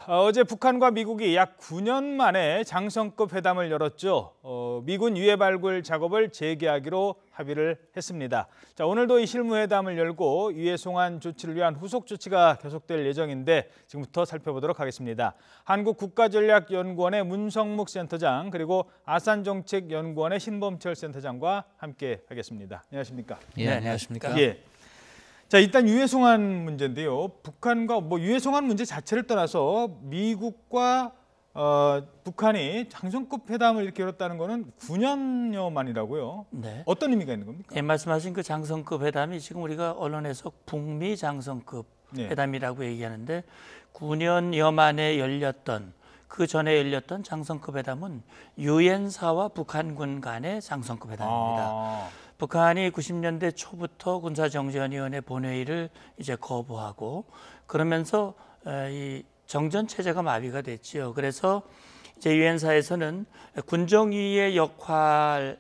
어제 북한과 미국이 약 9년 만에 장성급 회담을 열었죠. 미군 유해 발굴 작업을 재개하기로 합의를 했습니다. 자, 오늘도 이 실무회담을 열고 유해 송환 조치를 위한 후속 조치가 계속될 예정인데 지금부터 살펴보도록 하겠습니다. 한국국가전략연구원의 문성묵 센터장 그리고 아산정책연구원의 신범철 센터장과 함께 하겠습니다. 안녕하십니까? 예, 안녕하십니까? 예. 자, 일단 유해 송환 문제인데요. 북한과 유해 송환 문제 자체를 떠나서 미국과 북한이 장성급 회담을 이렇게 열었다는 거는 9년여 만이라고요. 네. 어떤 의미가 있는 겁니까? 예, 말씀하신 그 장성급 회담이 지금 우리가 언론에서 북미 장성급 회담이라고 얘기하는데 9년여 만에 열렸던 그 전에 열렸던 장성급 회담은 유엔사와 북한군 간의 장성급 회담입니다. 북한이 90년대 초부터 군사정전위원회 본회의를 이제 거부하고 그러면서 이 정전 체제가 마비가 됐지요. 그래서 이제 유엔사에서는 군정위의 역할을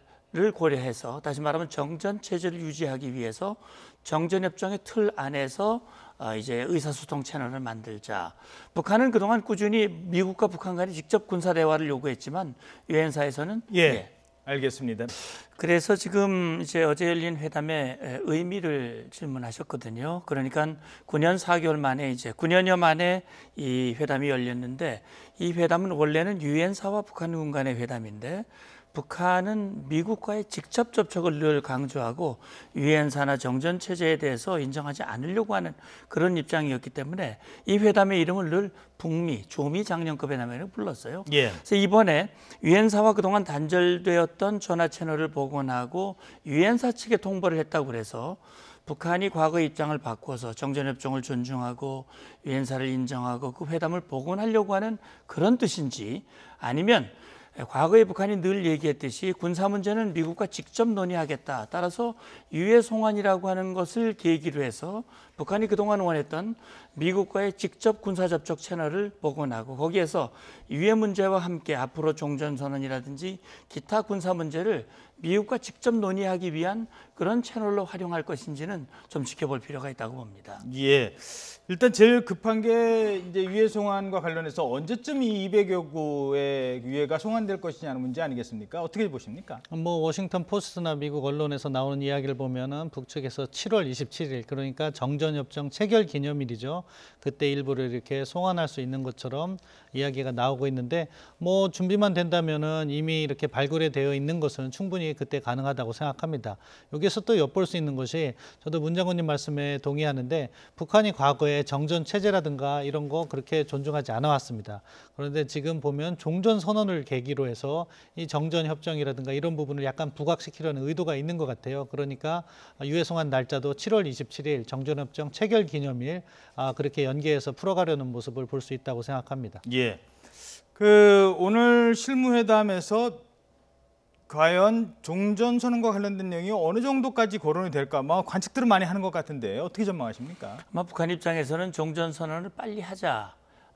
고려해서 다시 말하면 정전 체제를 유지하기 위해서 정전협정의 틀 안에서 이제 의사소통 채널을 만들자. 북한은 그동안 꾸준히 미국과 북한 간에 직접 군사 대화를 요구했지만 유엔사에서는 알겠습니다. 그래서 지금 이제 어제 열린 회담의 의미를 질문하셨거든요. 그러니까 9년 4개월 만에 이제 9년여 만에 이 회담이 열렸는데 이 회담은 원래는 유엔사와 북한군 간의 회담인데 북한은 미국과의 직접 접촉을 늘 강조하고 유엔사나 정전 체제에 대해서 인정하지 않으려고 하는 그런 입장이었기 때문에 이 회담의 이름을 늘 북미, 조미 장년급 회담이라고 불렀어요. 그래서 이번에 유엔사와 그동안 단절되었던 전화 채널을 복원하고 유엔사 측에 통보를 했다고 그래서 북한이 과거 입장을 바꿔서 정전협정을 존중하고 유엔사를 인정하고 그 회담을 복원하려고 하는 그런 뜻인지 아니면 과거에 북한이 늘 얘기했듯이 군사 문제는 미국과 직접 논의하겠다. 따라서 유해 송환이라고 하는 것을 계기로 해서 북한이 그동안 원했던 미국과의 직접 군사 접촉 채널을 복원하고 거기에서 유해 문제와 함께 앞으로 종전선언이라든지 기타 군사 문제를 미국과 직접 논의하기 위한 그런 채널로 활용할 것인지는 좀 지켜볼 필요가 있다고 봅니다. 예. 일단 제일 급한 게 이제 유해 송환과 관련해서 언제쯤 이 200여 구의 유해가 송환될 것이냐는 문제 아니겠습니까? 어떻게 보십니까? 워싱턴 포스트나 미국 언론에서 나오는 이야기를 보면은 북측에서 7월 27일 그러니까 정전협정 체결 기념일이죠. 그때 일부를 이렇게 송환할 수 있는 것처럼 이야기가 나오고 있는데 준비만 된다면은 이미 이렇게 발굴이 되어 있는 것은 충분히 그때 가능하다고 생각합니다. 여기서 또 엿볼 수 있는 것이 저도 문 장관님 말씀에 동의하는데 북한이 과거에 정전 체제라든가 이런 거 그렇게 존중하지 않아 왔습니다. 그런데 지금 보면 종전 선언을 계기로 해서 이 정전 협정이라든가 이런 부분을 약간 부각시키려는 의도가 있는 것 같아요. 그러니까 유해 송환 날짜도 7월 27일 정전 협정 체결 기념일 그렇게 연계해서 풀어가려는 모습을 볼 수 있다고 생각합니다. 예. 오늘 실무회담에서 과연 종전선언과 관련된 내용이 어느 정도까지 거론이 될까? 관측들은 많이 하는 것 같은데 어떻게 전망하십니까? 북한 입장에서는 종전선언을 빨리 하자.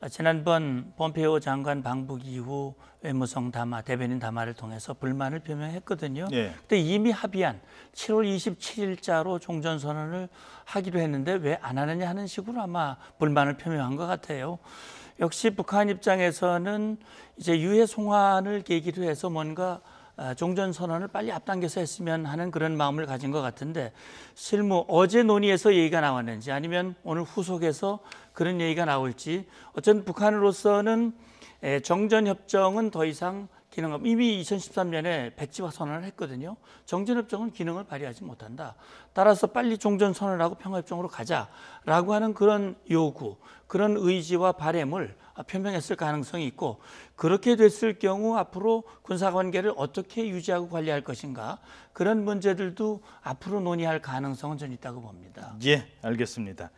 지난번 폼페이오 장관 방북 이후 외무성 담화, 대변인 담화를 통해서 불만을 표명했거든요. 근데 이미 합의한 7월 27일자로 종전선언을 하기로 했는데 왜 안 하느냐 하는 식으로 아마 불만을 표명한 것 같아요. 역시 북한 입장에서는 이제 유해 송환을 계기로 해서 뭔가 종전선언을 빨리 앞당겨서 했으면 하는 그런 마음을 가진 것 같은데 실무 어제 논의에서 얘기가 나왔는지 아니면 오늘 후속에서 그런 얘기가 나올지 어쨌든 북한으로서는 정전협정은 더 이상 기능을 이미 2013년에 백지화 선언을 했거든요. 정전협정은 기능을 발휘하지 못한다. 따라서 빨리 종전선언하고 평화협정으로 가자라고 하는 그런 요구, 그런 의지와 바람을 표명했을 가능성이 있고 그렇게 됐을 경우 앞으로 군사관계를 어떻게 유지하고 관리할 것인가 그런 문제들도 앞으로 논의할 가능성은 좀 있다고 봅니다. 예, 알겠습니다.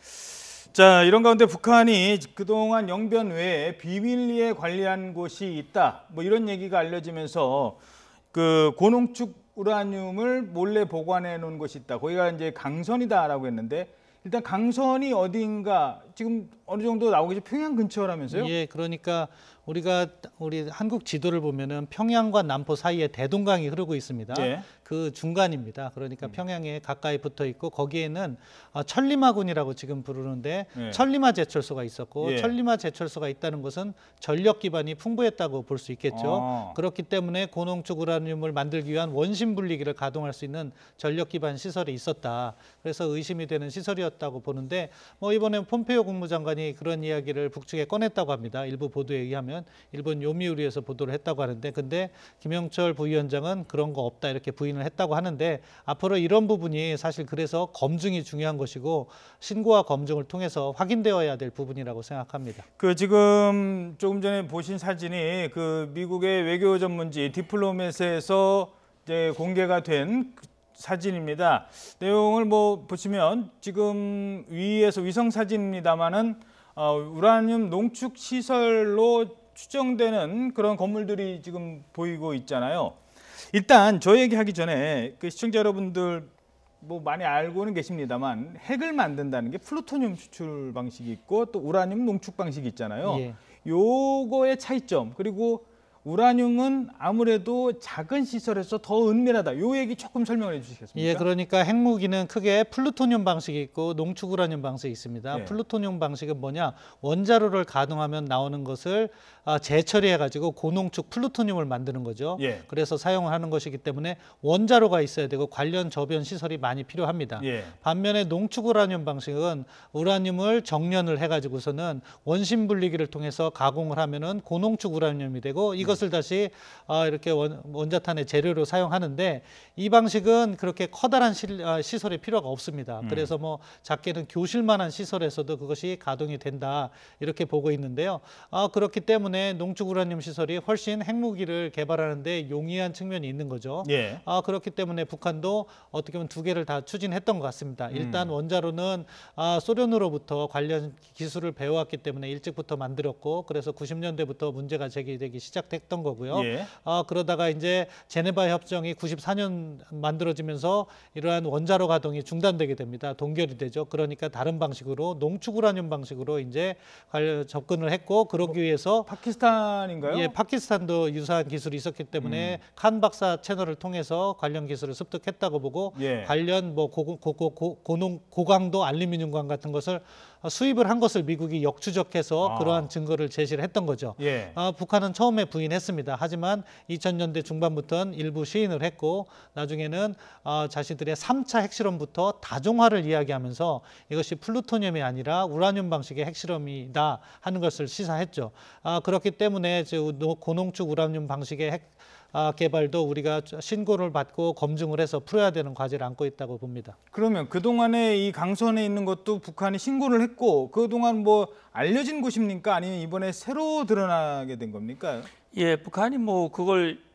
자, 이런 가운데 북한이 그동안 영변 외에 비밀리에 관리한 곳이 있다. 이런 얘기가 알려지면서 고농축 우라늄을 몰래 보관해 놓은 곳이 있다. 거기가 이제 강선이다라고 했는데 일단 강선이 어디인가 지금 어느 정도 나오고 계신 평양 근처라면서요? 예, 그러니까 우리 한국 지도를 보면은 평양과 남포 사이에 대동강이 흐르고 있습니다. 예. 그 중간입니다. 그러니까 평양에 가까이 붙어 있고 거기에는 천리마군이라고 지금 부르는데 예. 천리마 제철소가 있었고 예. 천리마 제철소가 있다는 것은 전력 기반이 풍부했다고 볼 수 있겠죠. 그렇기 때문에 고농축 우라늄을 만들기 위한 원심 분리기를 가동할 수 있는 전력 기반 시설이 있었다. 그래서 의심이 되는 시설이었다고 보는데 뭐 이번에 폼페이오 국무장관이 그런 이야기를 북측에 꺼냈다고 합니다. 일부 보도에 의하면 일본 요미우리에서 보도를 했다고 하는데 근데 김영철 부위원장은 그런 거 없다 이렇게 부인을 했다고 하는데 앞으로 이런 부분이 사실 그래서 검증이 중요한 것이고 신고와 검증을 통해서 확인되어야 될 부분이라고 생각합니다. 그 지금 조금 전에 보신 사진이 그 미국의 외교 전문지 디플로맷에서 이제 공개가 된 사진입니다. 내용을 뭐 보시면 지금 위에서 위성 사진입니다만은 우라늄 농축 시설로 추정되는 그런 건물들이 지금 보이고 있잖아요. 일단 저 얘기하기 전에 그 시청자 여러분들 뭐 많이 알고는 계십니다만 핵을 만든다는 게 플루토늄 추출 방식이 있고 또 우라늄 농축 방식이 있잖아요. 예. 요거의 차이점 그리고 우라늄은 아무래도 작은 시설에서 더 은밀하다. 요 얘기 조금 설명을 해주시겠습니까? 예, 그러니까 핵무기는 크게 플루토늄 방식이 있고 농축 우라늄 방식이 있습니다. 네. 플루토늄 방식은 뭐냐? 원자로를 가동하면 나오는 것을 재처리해가지고 고농축 플루토늄을 만드는 거죠. 예. 그래서 사용을 하는 것이기 때문에 원자로가 있어야 되고 관련 저변 시설이 많이 필요합니다. 예. 반면에 농축 우라늄 방식은 우라늄을 정련을 해가지고서는 원심 분리기를 통해서 가공을 하면은 고농축 우라늄이 되고 이것을 다시 이렇게 원자탄의 재료로 사용하는데 이 방식은 그렇게 커다란 시설이 필요가 없습니다. 그래서 뭐 작게는 교실만한 시설에서도 그것이 가동이 된다 이렇게 보고 있는데요. 그렇기 때문에 농축 우라늄 시설이 훨씬 핵무기를 개발하는데 용이한 측면이 있는 거죠. 예. 그렇기 때문에 북한도 어떻게 보면 두 개를 다 추진했던 것 같습니다. 일단 원자로는 소련으로부터 관련 기술을 배워왔기 때문에 일찍부터 만들었고 그래서 90년대부터 문제가 제기되기 시작했던 거고요. 예. 그러다가 이제 제네바 협정이 94년 만들어지면서 이러한 원자로 가동이 중단되게 됩니다. 동결이 되죠. 그러니까 다른 방식으로 농축 우라늄 방식으로 이제 접근을 했고 그러기 위해서 파키스탄인가요? 예, 파키스탄도 유사한 기술이 있었기 때문에 칸 박사 채널을 통해서 관련 기술을 습득했다고 보고 예. 관련 뭐 고강도 알루미늄관 같은 것을 수입을 한 것을 미국이 역추적해서 그러한 증거를 제시를 했던 거죠. 예. 북한은 처음에 부인했습니다. 하지만 2000년대 중반부터는 일부 시인을 했고 나중에는 자신들의 3차 핵실험부터 다종화를 이야기하면서 이것이 플루토늄이 아니라 우라늄 방식의 핵실험이다 하는 것을 시사했죠. 그렇기 때문에 고농축 우라늄 방식의 핵 개발도 우리가 신고를 받고 검증을 해서 풀어야 되는 과제를 안고 있다고 봅니다. 그러면 그동안에 이 강선에 있는 것도 북한이 신고를 했고 그동안 뭐 알려진 곳입니까? 아니면 이번에 새로 드러나게 된 겁니까? 예, 북한이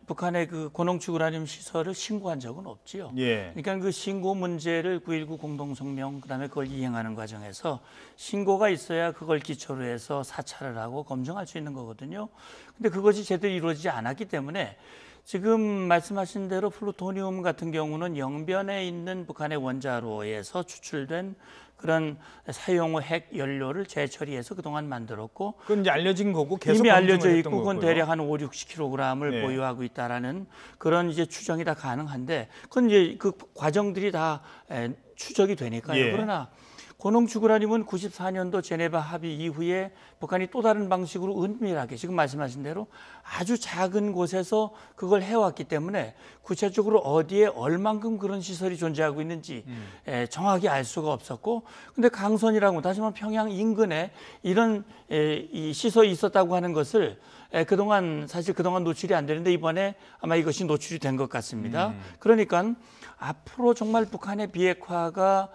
북한의 그 고농축 우라늄 시설을 신고한 적은 없지요. 예. 그러니까 그 신고 문제를 9.19 공동성명 그다음에 그걸 이행하는 과정에서 신고가 있어야 그걸 기초로 해서 사찰을 하고 검증할 수 있는 거거든요. 근데 그것이 제대로 이루어지지 않았기 때문에 지금 말씀하신 대로 플루토늄 같은 경우는 영변에 있는 북한의 원자로에서 추출된 그런 사용 후 핵 연료를 재처리해서 그동안 만들었고 그건 이제 알려진 거고 계속 이미 알려져 검증을 있고 했던 그건 거고요. 대략 한 5, 60kg을 네. 보유하고 있다라는 그런 이제 추정이 다 가능한데 그건 이제 그 과정들이 다 추적이 되니까요. 예. 그러나 고농축 우라늄은 94년도 제네바 합의 이후에 북한이 또 다른 방식으로 은밀하게 지금 말씀하신 대로 아주 작은 곳에서 그걸 해왔기 때문에 구체적으로 어디에 얼만큼 그런 시설이 존재하고 있는지 정확히 알 수가 없었고 근데 강선이라고 다시 말하면 평양 인근에 이런 이 시설이 있었다고 하는 것을 사실 그동안 노출이 안 되는데 이번에 아마 이것이 노출이 된 것 같습니다. 그러니까 앞으로 정말 북한의 비핵화가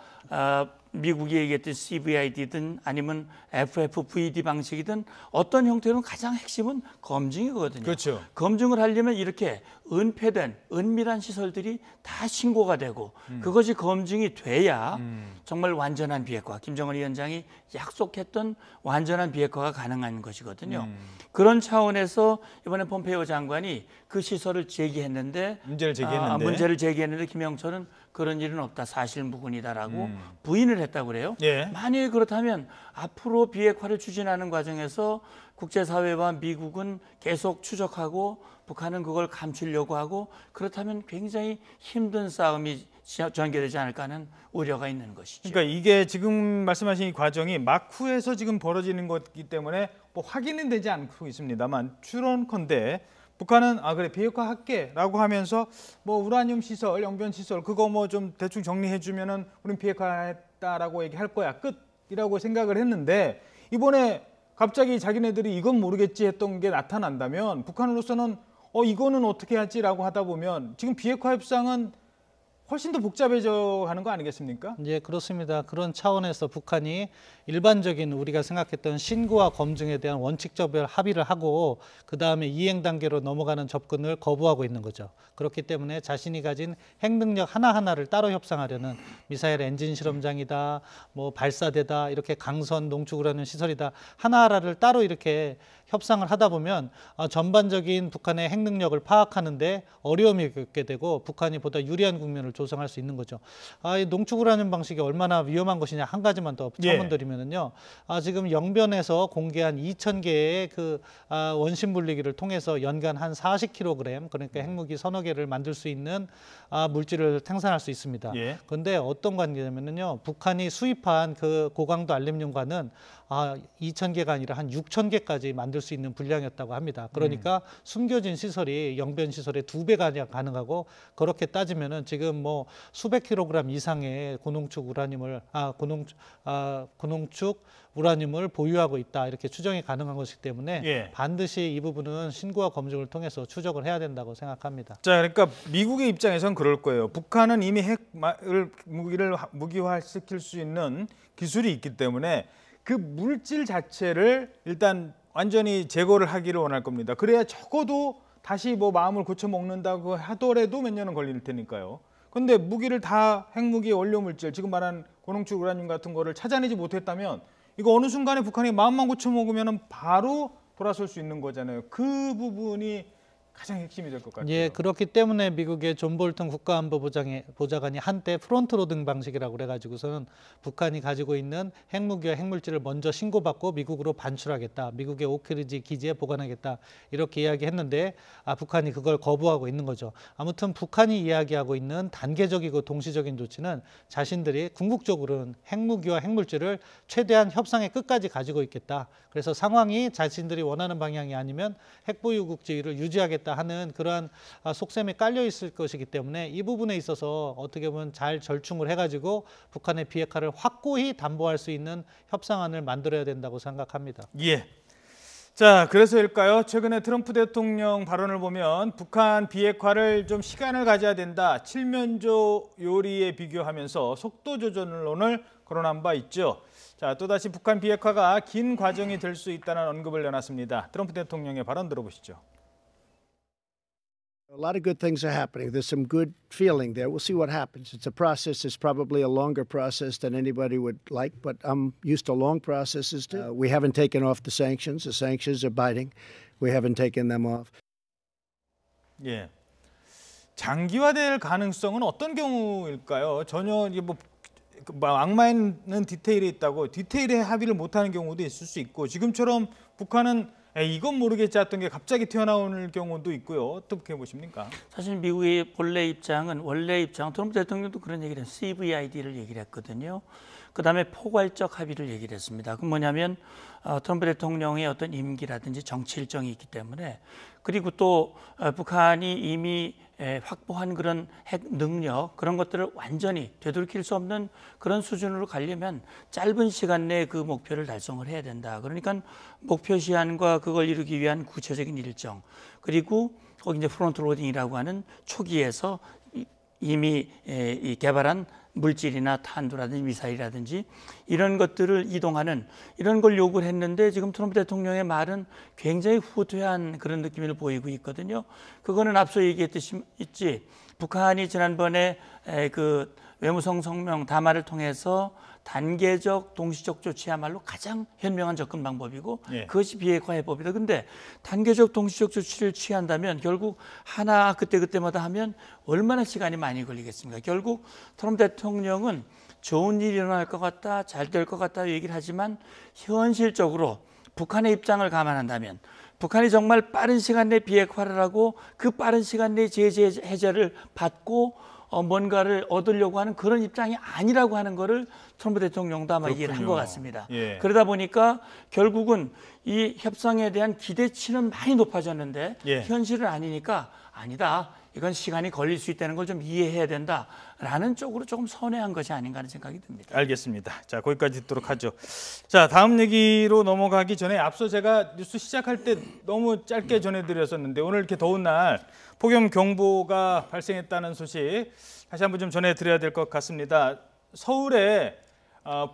미국이 얘기했던 CVID든 아니면 FFVD 방식이든 어떤 형태로는 가장 핵심은 검증이거든요. 그렇죠. 검증을 하려면 이렇게 은폐된 은밀한 시설들이 다 신고가 되고 그것이 검증이 돼야 정말 완전한 비핵화, 김정은 위원장이 약속했던 완전한 비핵화가 가능한 것이거든요. 그런 차원에서 이번에 폼페이오 장관이 그 시설을 제기했는데 문제를 제기했는데 김영철은 그런 일은 없다, 사실무근이다라고 부인을 했다고 그래요. 예. 만일 그렇다면 앞으로 비핵화를 추진하는 과정에서 국제사회와 미국은 계속 추적하고 북한은 그걸 감추려고 하고 그렇다면 굉장히 힘든 싸움이 전개되지 않을까 하는 우려가 있는 것이죠. 그러니까 이게 지금 말씀하신 이 과정이 막후에서 지금 벌어지는 것이기 때문에 뭐 확인은 되지 않고 있습니다만 추론컨대 북한은 그래 비핵화 할게라고 하면서 뭐 우라늄 시설, 영변 시설 그거 뭐 좀 대충 정리해 주면은 우린 비핵화했다라고 얘기할 거야 끝이라고 생각을 했는데 이번에 갑자기 자기네들이 이건 모르겠지 했던 게 나타난다면 북한으로서는 이거는 어떻게 하지라고 하다 보면 지금 비핵화 협상은 훨씬 더 복잡해져 가는 거 아니겠습니까? 예, 그렇습니다. 그런 차원에서 북한이 일반적인 우리가 생각했던 신고와 검증에 대한 원칙적별 합의를 하고 그 다음에 이행 단계로 넘어가는 접근을 거부하고 있는 거죠. 그렇기 때문에 자신이 가진 핵능력 하나하나를 따로 협상하려는 미사일 엔진 실험장이다, 뭐 발사대다, 이렇게 강선 농축을 하는 시설이다 하나하나를 따로 이렇게 협상을 하다 보면 전반적인 북한의 핵능력을 파악하는데 어려움이 겪게 되고 북한이 보다 유리한 국면을 조성할 수 있는 거죠. 이 농축을 하는 방식이 얼마나 위험한 것이냐 한 가지만 더 첨언드리면요. 지금 영변에서 공개한 2,000개의 그 원심 분리기를 통해서 연간 한 40kg 그러니까 핵무기 서너 개를 만들 수 있는 물질을 생산할 수 있습니다. 그런데 어떤 관계냐면요. 북한이 수입한 그 고강도 알루미늄관은 2,000개가 아니라 한 6,000개까지 만들 수 있는 분량이었다고 합니다. 그러니까 숨겨진 시설이 영변 시설의 2배가 가능하고 그렇게 따지면은 지금 뭐 수백 킬로그램 이상의 고농축 우라늄을 보유하고 있다 이렇게 추정이 가능한 것이기 때문에 반드시 이 부분은 신고와 검증을 통해서 추적을 해야 된다고 생각합니다. 자, 그러니까 미국의 입장에선 그럴 거예요. 북한은 이미 무기를 무기화시킬 수 있는 기술이 있기 때문에 그 물질 자체를 일단 완전히 제거를 하기를 원할 겁니다. 그래야 적어도 다시 뭐 마음을 고쳐 먹는다고 하더라도 몇 년은 걸릴 테니까요. 그런데 무기를 다 핵무기 원료 물질, 지금 말한 고농축 우라늄 같은 거를 찾아내지 못했다면 이거 어느 순간에 북한이 마음만 고쳐 먹으면 바로 돌아설 수 있는 거잖아요. 그 부분이 가장 핵심이 될 것 같아요. 예, 그렇기 때문에 미국의 존 볼튼 국가안보보좌관이 한때 프론트로딩 방식이라고 그래가지고서는 북한이 가지고 있는 핵무기와 핵물질을 먼저 신고받고 미국으로 반출하겠다, 미국의 오크리지 기지에 보관하겠다 이렇게 이야기했는데 북한이 그걸 거부하고 있는 거죠. 아무튼 북한이 이야기하고 있는 단계적이고 동시적인 조치는 자신들이 궁극적으로는 핵무기와 핵물질을 최대한 협상의 끝까지 가지고 있겠다. 그래서 상황이 자신들이 원하는 방향이 아니면 핵보유국 지위를 유지하겠다 하는 그러한 속셈이 깔려 있을 것이기 때문에 이 부분에 있어서 어떻게 보면 잘 절충을 해가지고 북한의 비핵화를 확고히 담보할 수 있는 협상안을 만들어야 된다고 생각합니다. 예. 자, 그래서일까요? 최근에 트럼프 대통령 발언을 보면 북한 비핵화를 좀 시간을 가져야 된다. 칠면조 요리에 비교하면서 속도 조절론을 거론한 바 있죠. 자, 또다시 북한 비핵화가 긴 과정이 될 수 있다는 언급을 내놨습니다. 트럼프 대통령의 발언 들어보시죠. A lot of good things are happening. There's some good feeling there. We'll see what happens. It's a process. It's probably a longer process than anybody would like, but I'm used to long processes too. We haven't taken off the sanctions. The sanctions are biting. We haven't taken them off. 예. 장기화될 가능성은 어떤 경우일까요? 전혀 이게 뭐 악마에 있는 디테일이 있다고 디테일에 합의를 못하는 경우도 있을 수 있고 지금처럼 북한은 이건 모르겠지 했던 게 갑자기 튀어나오는 경우도 있고요. 어떻게 보십니까? 사실 미국의 원래 입장은 트럼프 대통령도 그런 얘기를 했어요. CVID를 얘기를 했거든요. 그다음에 포괄적 합의를 얘기를 했습니다. 그 뭐냐면 트럼프 대통령의 어떤 임기라든지 정치 일정이 있기 때문에 그리고 또 북한이 이미 확보한 그런 핵 능력 그런 것들을 완전히 되돌릴 수 없는 그런 수준으로 가려면 짧은 시간 내에 그 목표를 달성을 해야 된다. 그러니까 목표 시한과 그걸 이루기 위한 구체적인 일정 그리고 거기 이제 프론트 로딩이라고 하는 초기에서 이미 개발한 물질이나 탄두라든지 미사일이라든지 이런 것들을 이동하는 이런 걸 요구를 했는데 지금 트럼프 대통령의 말은 굉장히 후퇴한 그런 느낌을 보이고 있거든요. 그거는 앞서 얘기했듯이 북한이 지난번에 그 외무성 성명 담화를 통해서 단계적 동시적 조치야말로 가장 현명한 접근 방법이고 예. 그것이 비핵화 해법이다. 근데 단계적 동시적 조치를 취한다면 결국 하나 그때마다 하면 얼마나 시간이 많이 걸리겠습니까? 결국 트럼프 대통령은 좋은 일이 일어날 것 같다, 잘 될 것 같다 얘기를 하지만 현실적으로 북한의 입장을 감안한다면 북한이 정말 빠른 시간 내에 비핵화를 하고 그 빠른 시간 내에 제재 해제를 받고 뭔가를 얻으려고 하는 그런 입장이 아니라고 하는 거를 트럼프 대통령도 아마 이해를 한 것 같습니다. 예. 그러다 보니까 결국은 이 협상에 대한 기대치는 많이 높아졌는데 예. 현실은 아니니까 아니다. 이건 시간이 걸릴 수 있다는 걸 좀 이해해야 된다라는 쪽으로 조금 선회한 것이 아닌가 하는 생각이 듭니다. 알겠습니다. 자, 거기까지 듣도록 하죠. 자, 다음 얘기로 넘어가기 전에 앞서 제가 뉴스 시작할 때 너무 짧게 전해드렸었는데 오늘 이렇게 더운 날 폭염 경보가 발생했다는 소식 다시 한번 좀 전해드려야 될 것 같습니다. 서울에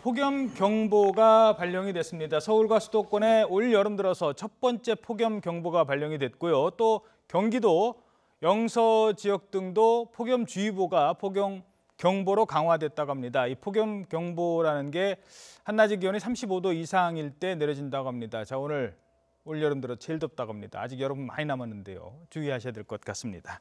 폭염 경보가 발령이 됐습니다. 서울과 수도권에 올 여름 들어서 첫 번째 폭염 경보가 발령이 됐고요. 또 경기도 영서 지역 등도 폭염주의보가 폭염 경보로 강화됐다고 합니다. 이 폭염 경보라는 게 한낮의 기온이 35도 이상일 때 내려진다고 합니다. 자, 오늘 올여름 들어 제일 덥다고 합니다. 아직 여름 많이 남았는데요. 주의하셔야 될 것 같습니다.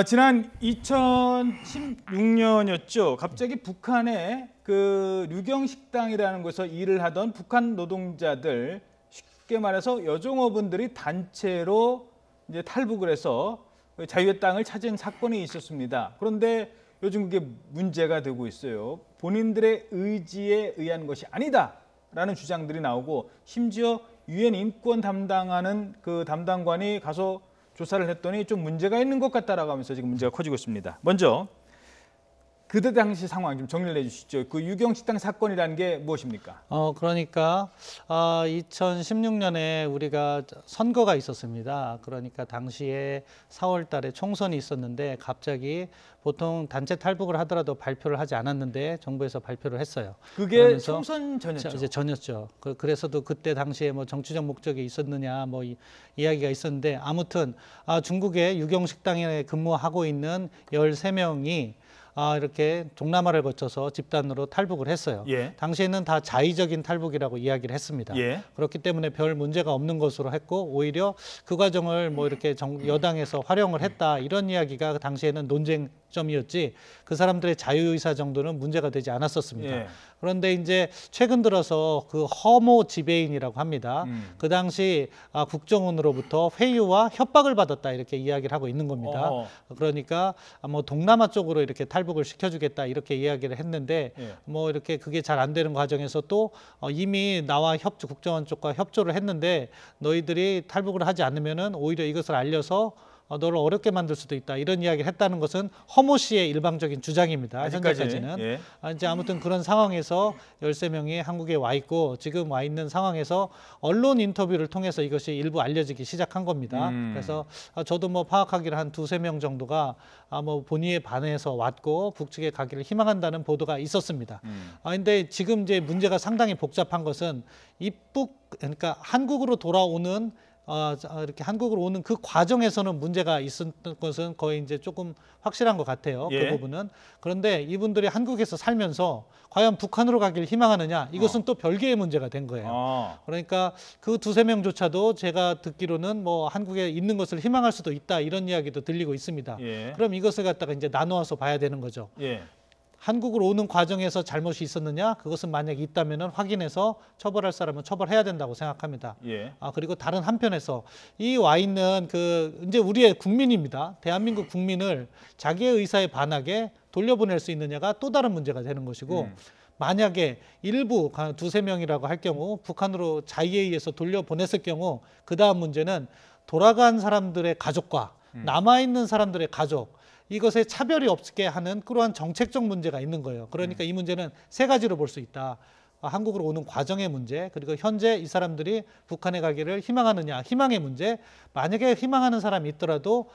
지난 2016년이었죠. 갑자기 북한의 그 류경식당이라는 곳에서 일을 하던 북한 노동자들, 쉽게 말해서 여종업원들이 단체로 이제 탈북을 해서 자유의 땅을 찾은 사건이 있었습니다. 그런데 요즘 그게 문제가 되고 있어요. 본인들의 의지에 의한 것이 아니다라는 주장들이 나오고 심지어 유엔 인권 담당하는 그 담당관이 가서 조사를 했더니 좀 문제가 있는 것 같다라고 하면서 지금 문제가 커지고 있습니다. 먼저 그때 당시 상황 좀 정리를 해주시죠. 그 유경식당 사건이라는 게 무엇입니까? 그러니까 2016년에 우리가 선거가 있었습니다. 그러니까 당시에 4월 달에 총선이 있었는데 갑자기 보통 단체 탈북을 하더라도 발표를 하지 않았는데 정부에서 발표를 했어요. 그게 총선 전이었죠. 이제 전이었죠. 그래서도 그때 당시에 뭐 정치적 목적이 있었느냐 뭐 이야기가 있었는데 아무튼 중국의 유경식당에 근무하고 있는 13명이 이렇게 동남아를 거쳐서 집단으로 탈북을 했어요. 예. 당시에는 다 자의적인 탈북이라고 이야기를 했습니다. 예. 그렇기 때문에 별 문제가 없는 것으로 했고 오히려 그 과정을 뭐 이렇게 여당에서 활용을 했다 이런 이야기가 당시에는 논쟁점이었지 그 사람들의 자유의사 정도는 문제가 되지 않았었습니다. 예. 그런데 이제 최근 들어서 그 허모 지배인이라고 합니다. 그 당시 국정원으로부터 회유와 협박을 받았다 이렇게 이야기를 하고 있는 겁니다. 그러니까 뭐 동남아 쪽으로 이렇게 탈북을 시켜주겠다 이렇게 이야기를 했는데 예. 뭐 이렇게 그게 잘 안 되는 과정에서 또 이미 나와 국정원 쪽과 협조를 했는데 너희들이 탈북을 하지 않으면은 오히려 이것을 알려서 너를 어렵게 만들 수도 있다 이런 이야기를 했다는 것은 허모 씨의 일방적인 주장입니다. 현재까지는. 예. 이제 아무튼 그런 상황에서 13명이 한국에 와 있고 지금 와 있는 상황에서 언론 인터뷰를 통해서 이것이 일부 알려지기 시작한 겁니다. 그래서 저도 뭐 파악하기로 한 2~3명 정도가 뭐 본의에 반해서 왔고 북측에 가기를 희망한다는 보도가 있었습니다. 근데 지금 이제 문제가 상당히 복잡한 것은 그러니까 한국으로 돌아오는 이렇게 한국으로 오는 그 과정에서는 문제가 있었던 것은 거의 이제 조금 확실한 것 같아요. 예. 그 부분은. 그런데 이분들이 한국에서 살면서 과연 북한으로 가길 희망하느냐 이것은 또 별개의 문제가 된 거예요. 그러니까 그 2~3명조차도 제가 듣기로는 뭐 한국에 있는 것을 희망할 수도 있다 이런 이야기도 들리고 있습니다. 예. 그럼 이것을 갖다가 이제 나누어서 봐야 되는 거죠. 예. 한국으로 오는 과정에서 잘못이 있었느냐? 그것은 만약에 있다면 확인해서 처벌할 사람은 처벌해야 된다고 생각합니다. 예. 그리고 다른 한편에서 이 와 있는 이제 우리의 국민입니다. 대한민국 국민을 자기의 의사에 반하게 돌려보낼 수 있느냐가 또 다른 문제가 되는 것이고 만약에 일부 2~3명이라고 할 경우 북한으로 자의에 의해서 돌려보냈을 경우 그 다음 문제는 돌아간 사람들의 가족과 남아있는 사람들의 가족 이것에 차별이 없게 하는 그러한 정책적 문제가 있는 거예요. 그러니까 이 문제는 세 가지로 볼 수 있다. 한국으로 오는 과정의 문제, 그리고 현재 이 사람들이 북한에 가기를 희망하느냐, 희망의 문제. 만약에 희망하는 사람이 있더라도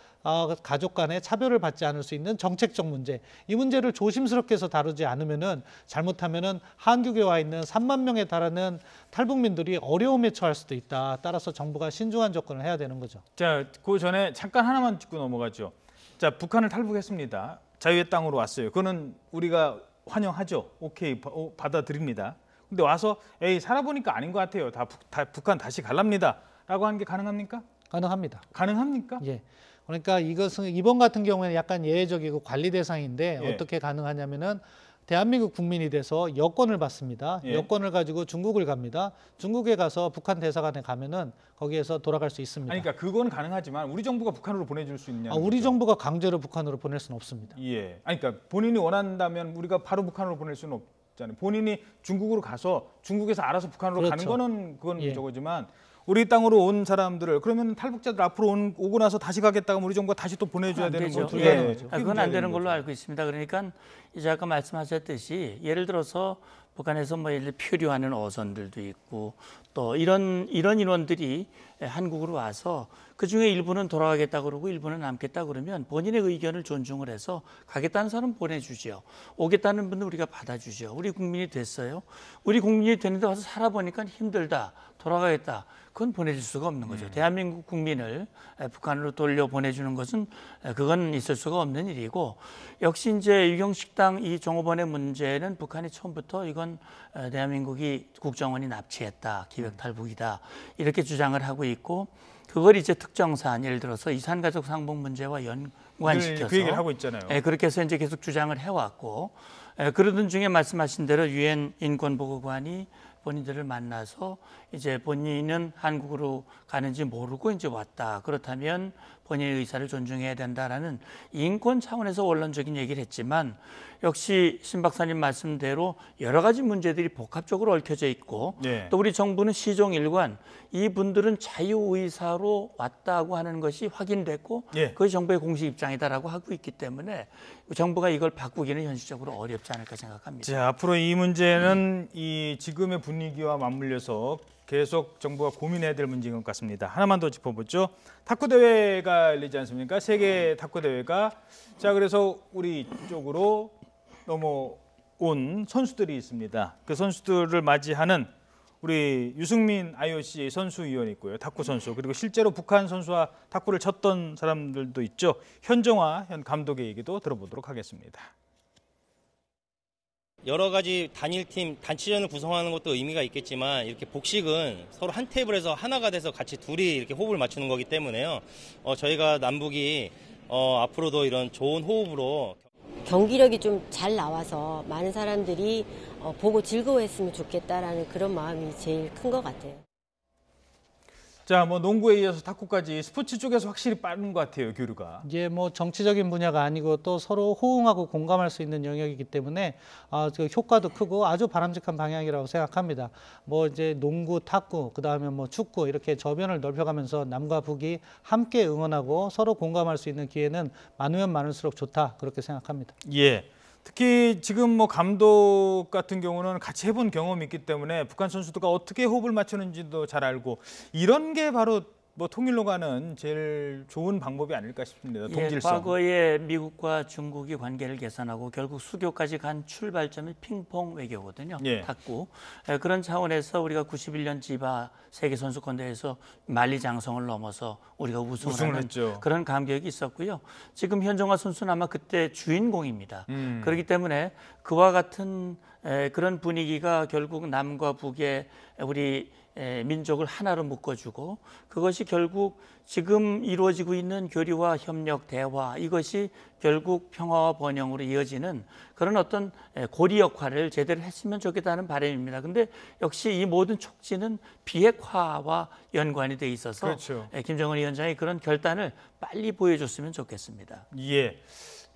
가족 간에 차별을 받지 않을 수 있는 정책적 문제, 이 문제를 조심스럽게 해서 다루지 않으면은 잘못하면은 한국에 와 있는 3만 명에 달하는 탈북민들이 어려움에 처할 수도 있다. 따라서 정부가 신중한 접근을 해야 되는 거죠. 자, 그 전에 잠깐 하나만 짚고 넘어가죠. 자, 북한을 탈북했습니다. 자유의 땅으로 왔어요. 그거는 우리가 환영하죠. 오케이, 받아들입니다. 근데 와서 에이 살아보니까 아닌 것 같아요. 다 북한 다시 갈랍니다. 라고 하는 게 가능합니까? 가능합니다. 가능합니까? 예. 그러니까 이것은 이번 같은 경우에는 약간 예외적이고 관리 대상인데 예. 어떻게 가능하냐면은 대한민국 국민이 돼서 여권을 받습니다. 예. 여권을 가지고 중국을 갑니다. 중국에 가서 북한 대사관에 가면은 거기에서 돌아갈 수 있습니다. 아니, 그러니까 그건 가능하지만 우리 정부가 북한으로 보내줄 수 있냐? 우리 정부가 강제로 북한으로 보낼 수는 없습니다. 예. 아니, 그러니까 본인이 원한다면 우리가 바로 북한으로 보낼 수는 없잖아요. 본인이 중국으로 가서 중국에서 알아서 북한으로 가는 그렇죠. 거는 그건 예. 저거지만 우리 땅으로 온 사람들을 그러면 탈북자들 앞으로 오고 나서 다시 가겠다고 하면 우리 정부가 다시 또 보내줘야 되는 되죠. 거죠. 예. 그건 안 되는 걸로 알고 있습니다. 그러니까 이제 아까 말씀하셨듯이 예를 들어서 북한에서 뭐 예를 들어 표류하는 어선들도 있고 또 이런 인원들이 한국으로 와서 그 중에 일부는 돌아가겠다 그러고 일부는 남겠다 그러면 본인의 의견을 존중을 해서 가겠다는 사람 보내주죠. 오겠다는 분은 우리가 받아주죠. 우리 국민이 됐어요. 우리 국민이 됐는데 와서 살아보니까 힘들다. 돌아가겠다. 그건 보내줄 수가 없는 거죠. 대한민국 국민을 북한으로 돌려 보내주는 것은 그건 있을 수가 없는 일이고 역시 이제 유경식당 이 종업원의 문제는 북한이 처음부터 이건 대한민국이 국정원이 납치했다, 기획탈북이다 이렇게 주장을 하고 있고 그걸 이제 특정사안 예를 들어서 이산가족 상봉 문제와 연관시켜서 그 얘기를 하고 있잖아요. 그렇게 해서 이제 계속 주장을 해왔고 그러던 중에 말씀하신 대로 유엔 인권보고관이 본인들을 만나서 이제 본인은 한국으로 가는지 모르고 이제 왔다. 그렇다면 본인의 의사를 존중해야 된다라는 인권 차원에서 원론적인 얘기를 했지만 역시 신 박사님 말씀대로 여러 가지 문제들이 복합적으로 얽혀져 있고 네. 또 우리 정부는 시종일관 이분들은 자유의사로 왔다고 하는 것이 확인됐고 예. 그것이 정부의 공식 입장이다라고 하고 있기 때문에 정부가 이걸 바꾸기는 현실적으로 어렵지 않을까 생각합니다. 자, 앞으로 이 문제는 이 지금의 분위기와 맞물려서 계속 정부가 고민해야 될 문제인 것 같습니다. 하나만 더 짚어보죠. 탁구 대회가 열리지 않습니까? 세계 탁구 대회가. 자, 그래서 우리 쪽으로 넘어온 선수들이 있습니다. 그 선수들을 맞이하는 우리 유승민 IOC 선수위원이 있고요. 탁구 선수. 그리고 실제로 북한 선수와 탁구를 쳤던 사람들도 있죠. 현정화 현 감독의 얘기도 들어보도록 하겠습니다. 여러 가지 단일팀, 단체전을 구성하는 것도 의미가 있겠지만 이렇게 복식은 서로 한 테이블에서 하나가 돼서 같이 둘이 이렇게 호흡을 맞추는 거기 때문에요. 저희가 남북이 앞으로도 이런 좋은 호흡으로 경기력이 좀 잘 나와서 많은 사람들이 보고 즐거워했으면 좋겠다라는 그런 마음이 제일 큰 것 같아요. 자, 뭐 농구에 이어서 탁구까지 스포츠 쪽에서 확실히 빠른 것 같아요, 교류가. 이제 뭐 정치적인 분야가 아니고 또 서로 호응하고 공감할 수 있는 영역이기 때문에 그 효과도 크고 아주 바람직한 방향이라고 생각합니다. 뭐 이제 농구, 탁구, 그다음에 뭐 축구 이렇게 저변을 넓혀가면서 남과 북이 함께 응원하고 서로 공감할 수 있는 기회는 많으면 많을수록 좋다 그렇게 생각합니다. 예. 특히 지금 뭐 감독 같은 경우는 같이 해본 경험이 있기 때문에 북한 선수들과 어떻게 호흡을 맞추는지도 잘 알고 이런 게 바로 뭐 통일로 가는 제일 좋은 방법이 아닐까 싶습니다. 동질성. 과거에 미국과 중국이 관계를 개선하고 결국 수교까지 간 출발점이 핑퐁 외교거든요. 예. 탁구. 그런 차원에서 우리가 91년 지바 세계선수권대회에서 만리장성을 넘어서 우리가 우승을 하는 했죠. 그런 감격이 있었고요. 지금 현정화 선수는 아마 그때 주인공입니다. 그렇기 때문에 그와 같은 그런 분위기가 결국 남과 북의 우리 민족을 하나로 묶어주고 그것이 결국 지금 이루어지고 있는 교류와 협력, 대화 이것이 결국 평화와 번영으로 이어지는 그런 어떤 고리 역할을 제대로 했으면 좋겠다는 바람입니다. 그런데 역시 이 모든 촉진은 비핵화와 연관이 돼 있어서 그렇죠. 김정은 위원장이 그런 결단을 빨리 보여줬으면 좋겠습니다. 예.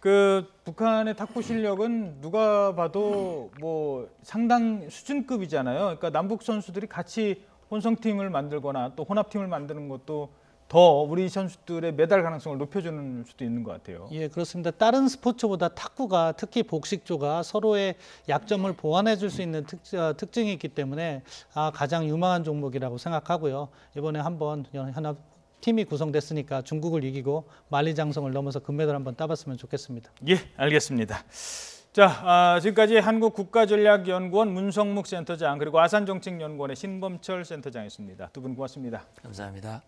그 북한의 탁구 실력은 누가 봐도 뭐 상당 수준급이잖아요. 그러니까 남북 선수들이 같이 혼성팀을 만들거나 또 혼합팀을 만드는 것도 더 우리 선수들의 메달 가능성을 높여주는 수도 있는 것 같아요. 예, 그렇습니다. 다른 스포츠보다 탁구가 특히 복식조가 서로의 약점을 보완해 줄 수 있는 특징이 있기 때문에 가장 유망한 종목이라고 생각하고요. 이번에 한번 하나 팀이 구성됐으니까 중국을 이기고 만리장성을 넘어서 금메달 한번 따봤으면 좋겠습니다. 예, 알겠습니다. 자, 지금까지 한국국가전략연구원 문성묵 센터장 그리고 아산정책연구원의 신범철 센터장이었습니다. 두 분 고맙습니다. 감사합니다.